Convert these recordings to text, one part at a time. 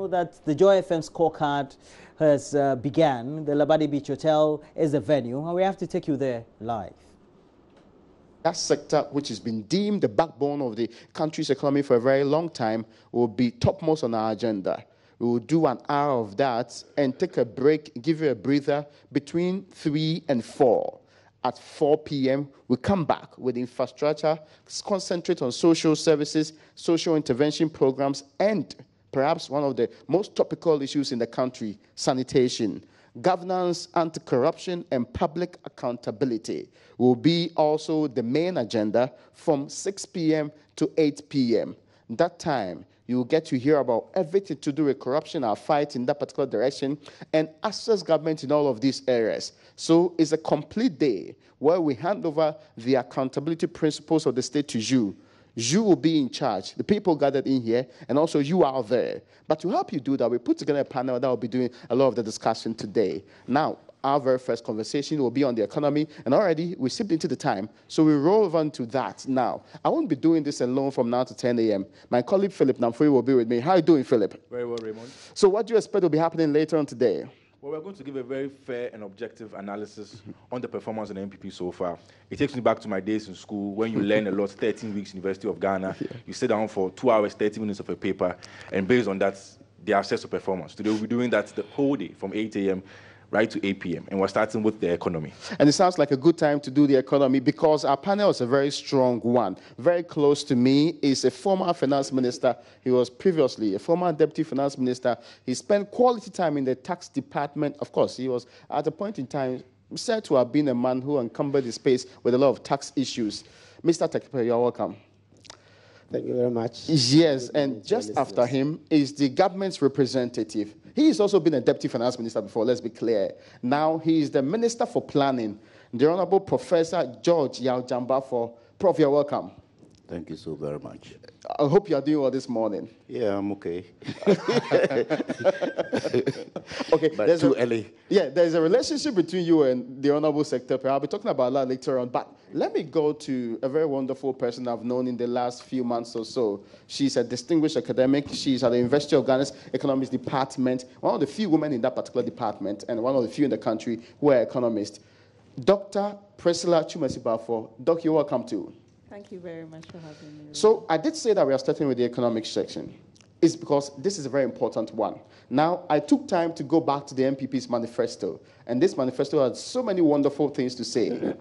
now that the Joy FM scorecard has began, the Labadi Beach Hotel is the venue, and we have to take you there live. That sector, which has been deemed the backbone of the country's economy for a very long time, will be topmost on our agenda. We will do an hour of that and take a break, give you a breather between 3 and 4. At 4 p.m., we come back with infrastructure, concentrate on social services, social intervention programs, and perhaps one of the most topical issues in the country, sanitation. Governance, anti-corruption, and public accountability will be also the main agenda from 6 p.m. to 8 p.m. That time, you will get to hear about everything to do with corruption, our fight in that particular direction, and access government in all of these areas. So it's a complete day where we hand over the accountability principles of the state to you. You will be in charge, the people gathered in here, and also you out there. But to help you do that, we put together a panel that will be doing a lot of the discussion today. Now, our very first conversation will be on the economy, and already we slipped into the time, so we roll on to that now. I won't be doing this alone from now to 10 a.m. My colleague Philip Namfuri will be with me. How are you doing, Philip? Very well, Raymond. So what do you expect will be happening later on today? Well, we're going to give a very fair and objective analysis on the performance of the MPP so far. It takes me back to my days in school when you learn a lot, 13 weeks, University of Ghana. You sit down for 2 hours, 30 minutes of a paper, and based on that, they assess the performance. Today, we'll be doing that the whole day from 8 a.m. right to 8 p.m. And we're starting with the economy. And it sounds like a good time to do the economy because our panel is a very strong one. Very close to me is a former finance minister. He was previously a former deputy finance minister. He spent quality time in the tax department. Of course, he was at a point in time said to have been a man who encumbered the space with a lot of tax issues. Mr. Tekipe, you're welcome. Thank you very much. Yes, and just after him is the government's representative. He's also been a deputy finance minister before, let's be clear. Now he is the Minister for Planning, the Honorable Professor George Gyan Baffour. Prof, you're welcome. Thank you so very much. I hope you are doing well this morning. Yeah, I'm okay. Okay, but too early. Yeah, there's a relationship between you and the Honorable Secretary. I'll be talking about that later on. But let me go to a very wonderful person I've known in the last few months or so. She's a distinguished academic. She's at the University of Ghana's Economics Department, one of the few women in that particular department, and one of the few in the country who are economists. Dr. Priscilla Chumesi Baffour. Doc, you're welcome too. Thank you very much for having me. So I did say that we are starting with the economic section. It's because this is a very important one. Now, I took time to go back to the MPP's manifesto, and this manifesto had so many wonderful things to say.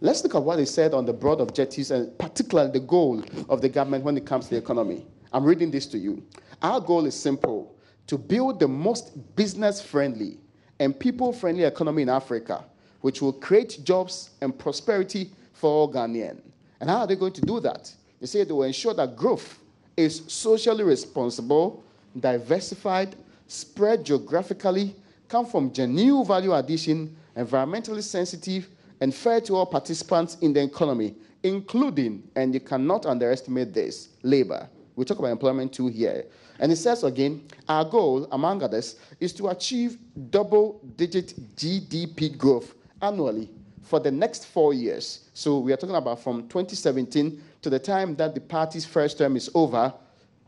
Let's look at what they said on the broad objectives and particularly the goal of the government when it comes to the economy. I'm reading this to you. Our goal is simple: to build the most business-friendly and people-friendly economy in Africa, which will create jobs and prosperity for all Ghanaians. And how are they going to do that? They say they will ensure that growth is socially responsible, diversified, spread geographically, come from genuine value addition, environmentally sensitive, and fair to all participants in the economy, including, and you cannot underestimate this, labor. We talk about employment too here. And it says again, our goal, among others, is to achieve double-digit GDP growth annually for the next 4 years. So we are talking about from 2017 to the time that the party's first term is over.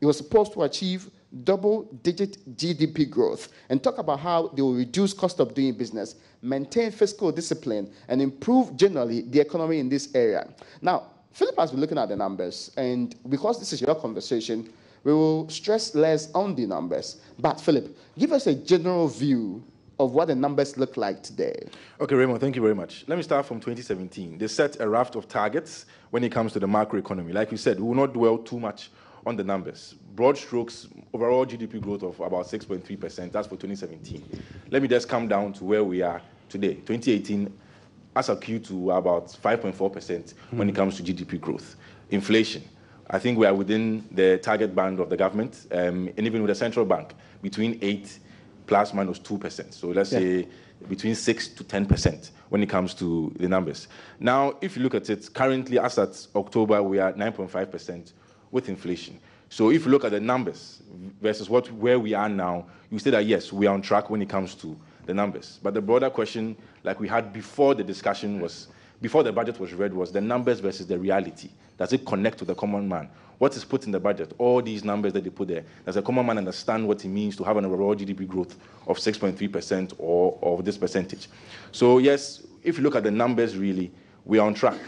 It was supposed to achieve double-digit GDP growth and talk about how they will reduce cost of doing business, maintain fiscal discipline, and improve generally the economy in this area. Now, Philip has been looking at the numbers, and because this is your conversation, we will stress less on the numbers. But Philip, give us a general view of what the numbers look like today. Okay, Raymond, thank you very much. Let me start from 2017. They set a raft of targets when it comes to the macroeconomy. Like you said, we will not dwell too much on the numbers. Broad strokes, overall GDP growth of about 6.3%. That's for 2017. Let me just come down to where we are today. 2018, as a Q2, about 5.4% when it comes to GDP growth. Inflation, I think we are within the target band of the government, and even with the central bank, between 8 plus minus 2%. So let's say between 6 to 10% when it comes to the numbers. Now, if you look at it, currently as at October, we are at 9.5% with inflation. So if you look at the numbers versus where we are now, you say that yes, we are on track when it comes to the numbers. But the broader question, like we had before the discussion was, before the budget was read, was the numbers versus the reality. Does it connect to the common man? What is put in the budget? All these numbers that they put there. Does the common man understand what it means to have an overall GDP growth of 6.3% or of this percentage? So yes, if you look at the numbers, really, we are on track.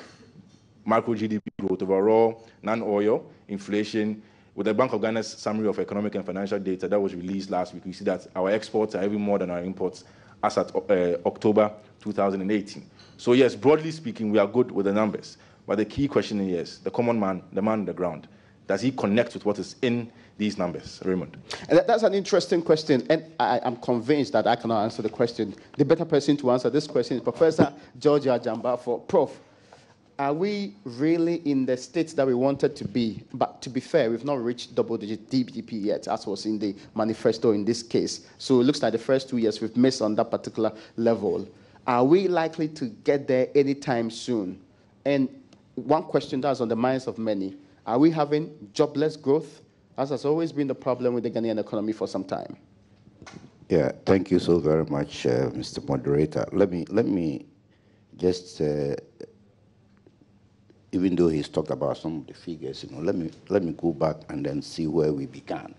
Macro GDP growth overall, non-oil, inflation. With the Bank of Ghana's summary of economic and financial data that was released last week, we see that our exports are even more than our imports as at October 2018. So yes, broadly speaking, we are good with the numbers. But the key question is, the common man, the man on the ground, does he connect with what is in these numbers? Raymond. And that's an interesting question, and I'm convinced that I cannot answer the question. The better person to answer this question is Professor Gyan Baffour. Prof, are we really in the state that we wanted to be? But to be fair, we've not reached double-digit GDP yet, as was in the manifesto in this case. So it looks like the first 2 years we've missed on that particular level. Are we likely to get there anytime soon? And one question that's on the minds of many, are we having jobless growth, as has always been the problem with the Ghanaian economy for some time? Yeah, thank you so very much, Mr. Moderator. Let me just, even though he's talked about some of the figures, let me go back and then see where we began,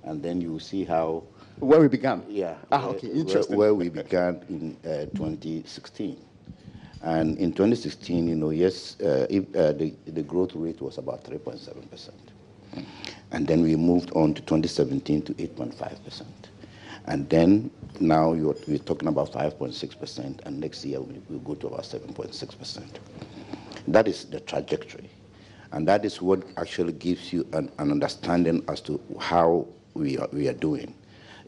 and then you will see how. Where we began? Yeah. Okay, interesting. Where we began in 2016. And in 2016, yes, the growth rate was about 3.7%. And then we moved on to 2017 to 8.5%. And then now we're talking about 5.6%, and next year we'll go to about 7.6%. That is the trajectory. And that is what actually gives you an understanding as to how we are doing.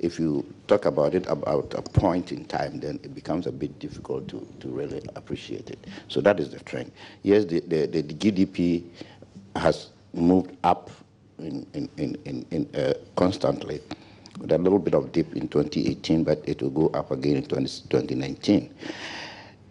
If you talk about it about a point in time, then it becomes a bit difficult to really appreciate it. So that is the trend. Yes, the GDP has moved up constantly, with a little bit of dip in 2018, but it will go up again in 2019.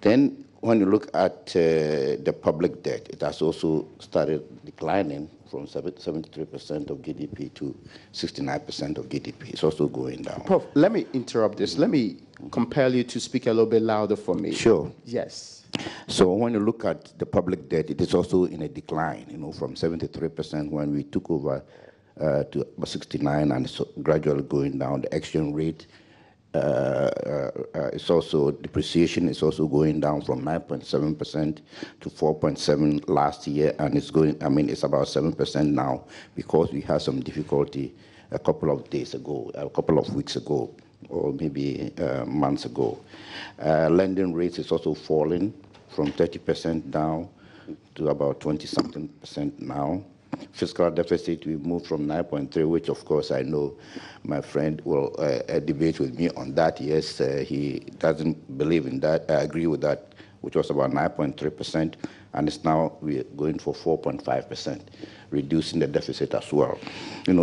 Then when you look at the public debt, it has also started declining from 73% of GDP to 69% of GDP. It's also going down. Prof, let me interrupt this. Let me compel you to speak a little bit louder for me. Sure. Yes. So when you look at the public debt, it is also in a decline, from 73% when we took over to about 69, and it's gradually going down. The exchange rate it's also, depreciation is also going down from 9.7% to 4.7% last year, and it's going, it's about 7% now because we had some difficulty a couple of days ago, a couple of weeks ago, or maybe months ago. Lending rates is also falling from 30% down to about 20-something% now. Fiscal deficit, we moved from 9.3, which of course I know my friend will debate with me on that. Yes, he doesn't believe in that. I agree with that, which was about 9.3%, and it's now we're going for 4.5%, reducing the deficit as well.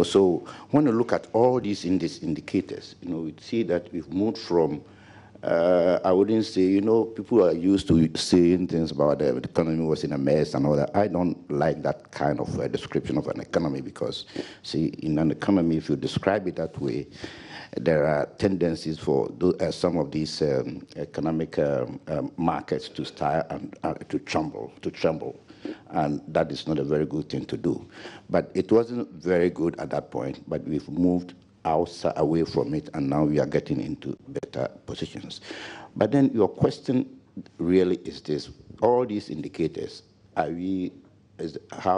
So when you look at all these indicators, we see that we've moved from I wouldn't say, people are used to saying things about the economy was in a mess and all that. I don't like that kind of description of an economy because, see, in an economy, if you describe it that way, there are tendencies for some of these economic markets to start and to tremble. And that is not a very good thing to do. But it wasn't very good at that point, but we've moved away from it, and now we are getting into better positions. But then your question really is this: all these indicators, how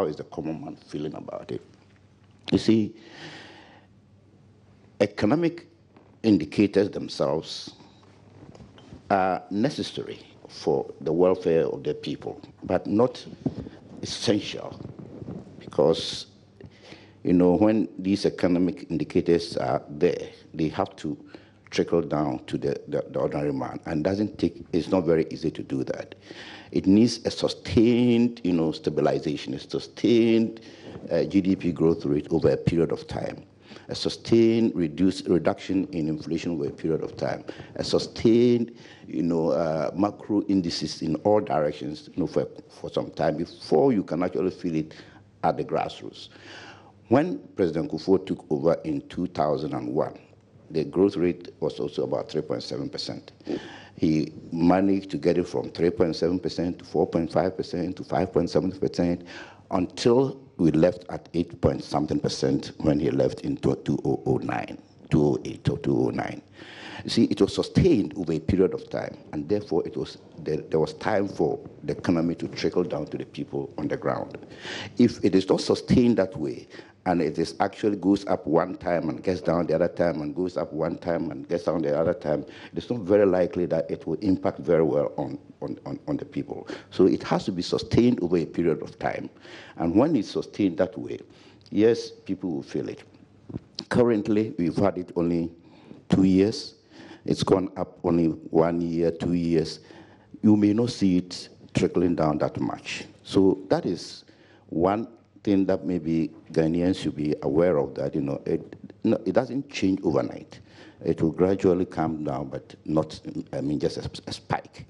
is the common man feeling about it? You see, economic indicators themselves are necessary for the welfare of the people, but not essential, because when these economic indicators are there, they have to trickle down to the ordinary man, and it's not very easy to do that. It needs a sustained, stabilization, a sustained GDP growth rate over a period of time, a sustained reduction in inflation over a period of time, a sustained, macro indices in all directions, for some time before you can actually feel it at the grassroots. When President Kufuor took over in 2001, the growth rate was also about 3.7%. He managed to get it from 3.7% to 4.5% to 5.7%, until we left at 8 point something percent when he left in 2009, 2008 or 2009. You see, it was sustained over a period of time, and therefore there was time for the economy to trickle down to the people on the ground. If it is not sustained that way, and it is actually goes up one time and gets down the other time and goes up one time and gets down the other time, it's not very likely that it will impact very well on the people. So it has to be sustained over a period of time. And when it's sustained that way, yes, people will feel it. Currently, we've had it only 2 years. It's gone up only 1 year, 2 years. You may not see it trickling down that much. So that is one thing that maybe Ghanaians should be aware of, that it doesn't change overnight. It will gradually come down, but not, just a spike.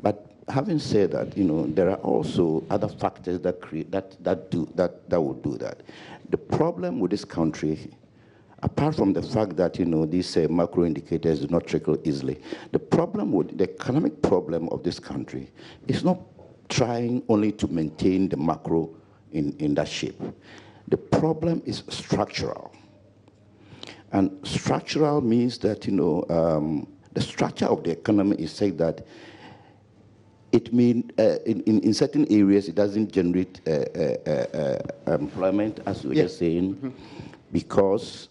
But having said that, there are also other factors that will do that. The problem with this country, apart from the fact that these macro indicators do not trickle easily, the economic problem of this country is not trying only to maintain the macro in that shape. The problem is structural. And structural means that, the structure of the economy is such that it means in certain areas it doesn't generate employment, as we were just saying, because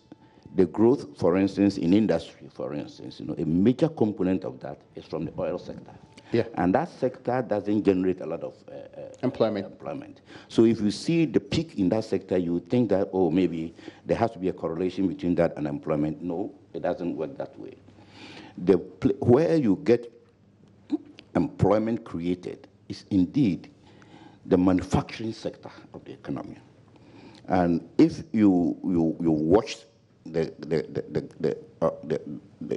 the growth, for instance, in industry, for instance, a major component of that is from the oil sector. Yeah. And that sector doesn't generate a lot of employment. So if you see the peak in that sector, you would think that, maybe there has to be a correlation between that and employment. No, it doesn't work that way. Where you get employment created is indeed the manufacturing sector of the economy. And if you watch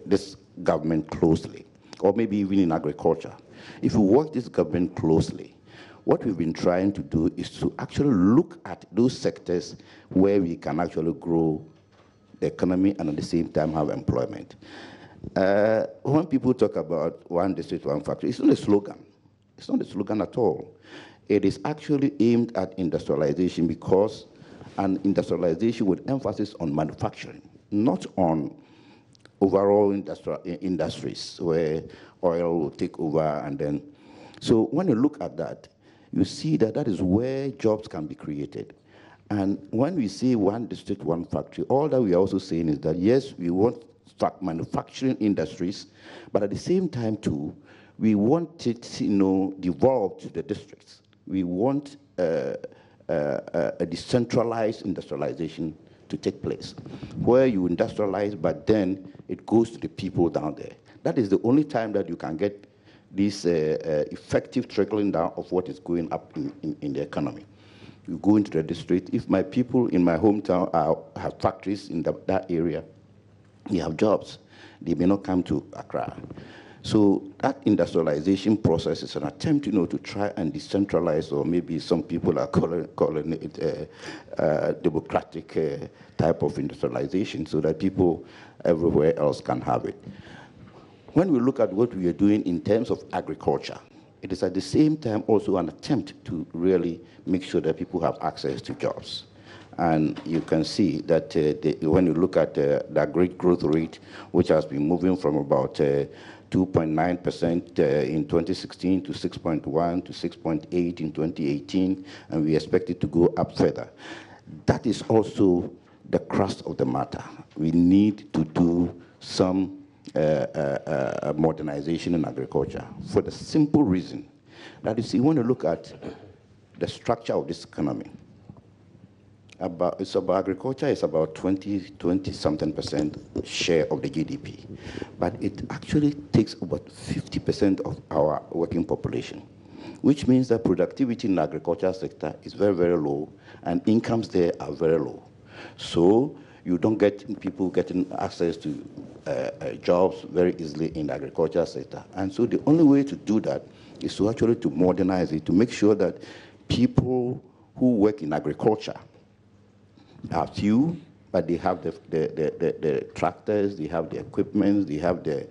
this government closely, or maybe even in agriculture, if you watch this government closely, what we've been trying to do is to actually look at those sectors where we can actually grow the economy and at the same time have employment. When people talk about one district, one factory, it's not a slogan. It's not a slogan at all. It is actually aimed at industrialization, because an industrialization with emphasis on manufacturing, not on overall industries where oil will take over and then. So when you look at that, you see that that is where jobs can be created. And when we say one district, one factory, all that we are also saying is that, yes, we want manufacturing industries, but at the same time, too, we want it, devolved to the districts. We want a decentralized industrialization to take place, where you industrialize, but then it goes to the people down there. That is the only time that you can get this effective trickling down of what is going up in the economy. You go into the district. If my people in my hometown have factories in that area, they have jobs. They may not come to Accra. So that industrialization process is an attempt, to try and decentralize, or maybe some people are calling it a democratic type of industrialization, so that people everywhere else can have it. When we look at what we are doing in terms of agriculture, it is at the same time also an attempt to really make sure that people have access to jobs. And you can see that when you look at the great growth rate, which has been moving from about 2.9% in 2016 to 6.1 to 6.8 in 2018, and we expect it to go up further. That is also the crux of the matter. We need to do some modernization in agriculture for the simple reason that, you see, when you look at the structure of this economy, agriculture is about 20-something% share of the GDP, but it actually takes about 50% of our working population, which means that productivity in the agriculture sector is very, very low, and incomes there are very low. So you don't get people getting access to jobs very easily in the agriculture sector. And so the only way to do that is to actually to modernize it, to make sure that people who work in agriculture are few, but they have the tractors, they have the equipment, they have the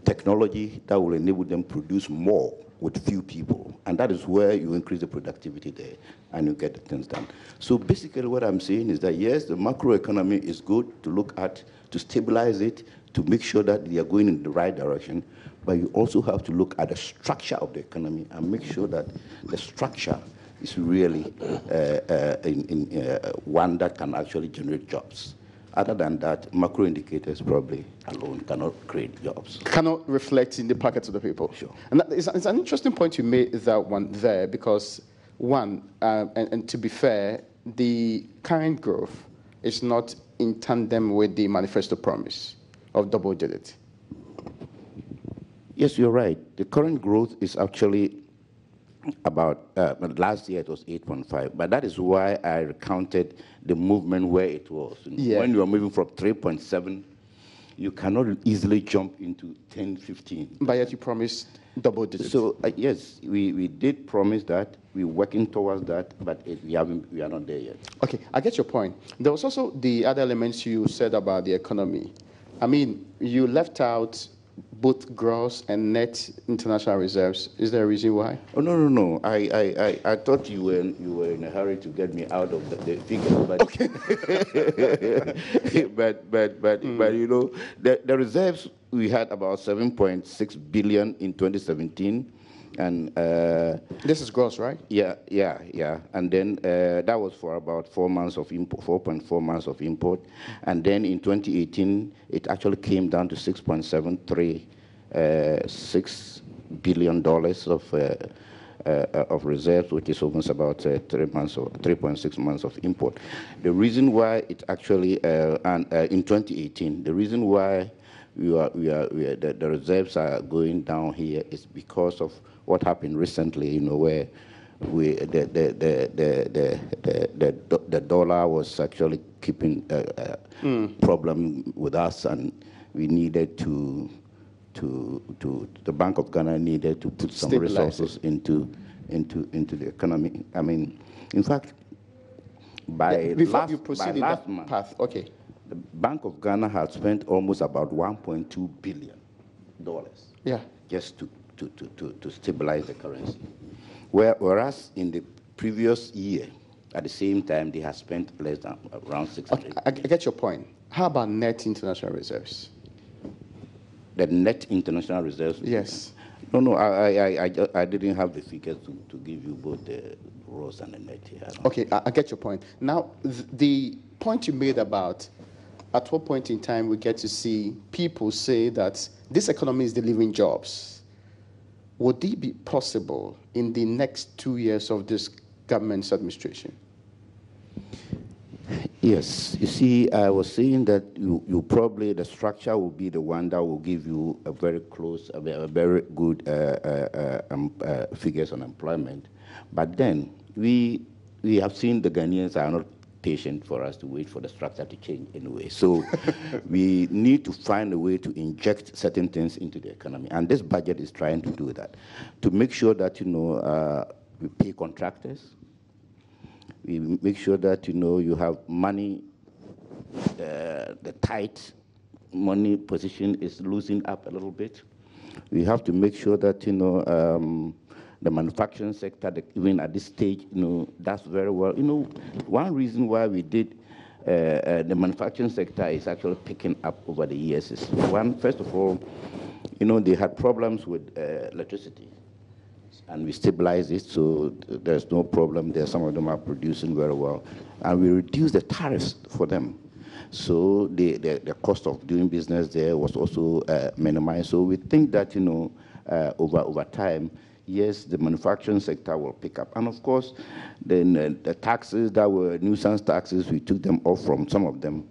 technology that will enable them to produce more with few people. And that is where you increase the productivity there and you get the things done. So basically what I'm saying is that, yes, the macroeconomy is good to look at, to stabilize it, to make sure that they are going in the right direction. But you also have to look at the structure of the economy and make sure that the structure is really one that can actually generate jobs. Other than that, macro indicators probably alone cannot create jobs. Cannot reflect in the pockets of the people. Sure. And it's an interesting point you made, that one there, because one, and to be fair, the current growth is not in tandem with the manifesto promise of double digit. Yes, you're right. The current growth is actually about, last year it was 8.5, but that is why I recounted the movement where it was. Yeah. When you are moving from 3.7, you cannot easily jump into 10, 15. But yet you promised double digits. So yes, we did promise that. We're working towards that, but we are not there yet. Okay, I get your point. There was also the other elements you said about the economy. I mean, you left out both gross and net international reserves. Is there a reason why? Oh no! I thought you were in a hurry to get me out of the figures, but Okay. but you know, the reserves, we had about 7.6 billion in 2017, and This is gross, right? yeah, and then that was for about 4 months of import, 4.4 months of import, and then in 2018 it actually came down to $6.736 billion of reserves, which is almost about 3.6 months of import. The reason why it actually in 2018, the reason why the reserves are going down here is because of what happened recently, you know, where the dollar was actually keeping a problem with us, and we needed the Bank of Ghana needed to put some resources into the economy. I mean, in fact, before you proceed in that month, path, okay. the Bank of Ghana had spent almost about $1.2 billion just to stabilize the currency. Whereas in the previous year, at the same time, they had spent less than around 600. I get your point. How about net international reserves? The net international reserves? Yes. No, I didn't have the figures to give you both the gross and the net here. Okay, I get your point. Now, the point you made about at what point in time we get to see people say that this economy is delivering jobs. Would it be possible in the next 2 years of this government's administration? Yes. You see, I was saying that you probably, the structure will be the one that will give you a very close, a very good figures on employment. But then we have seen the Ghanaians are not patient for us to wait for the structure to change anyway. So we need to find a way to inject certain things into the economy. And this budget is trying to do that, to make sure that, you know, we pay contractors. We make sure that, you know, you have money, the tight money position is loosening up a little bit. We have to make sure that, you know, the manufacturing sector, even at this stage, you know, does very well. You know, one reason why we did the manufacturing sector is actually picking up over the years is, one, first of all, you know, they had problems with electricity. And we stabilized it, so there's no problem there. Some of them are producing very well. And we reduced the tariffs for them. So the cost of doing business there was also minimized. So we think that, you know, over time, yes, the manufacturing sector will pick up. And of course, then the taxes that were nuisance taxes, we took them off from some of them.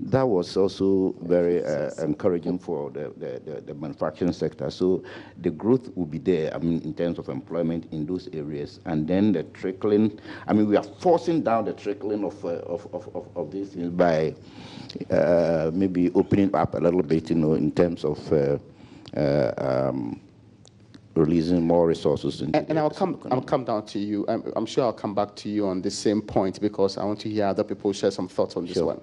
That was also very encouraging for the manufacturing sector. So the growth will be there, I mean, in terms of employment in those areas. And then the trickling, I mean, we are forcing down the trickling of these things by maybe opening up a little bit, you know, in terms of releasing more resources. And I'll come down to you. I'm sure I'll come back to you on the same point because I want to hear other people share some thoughts on this one.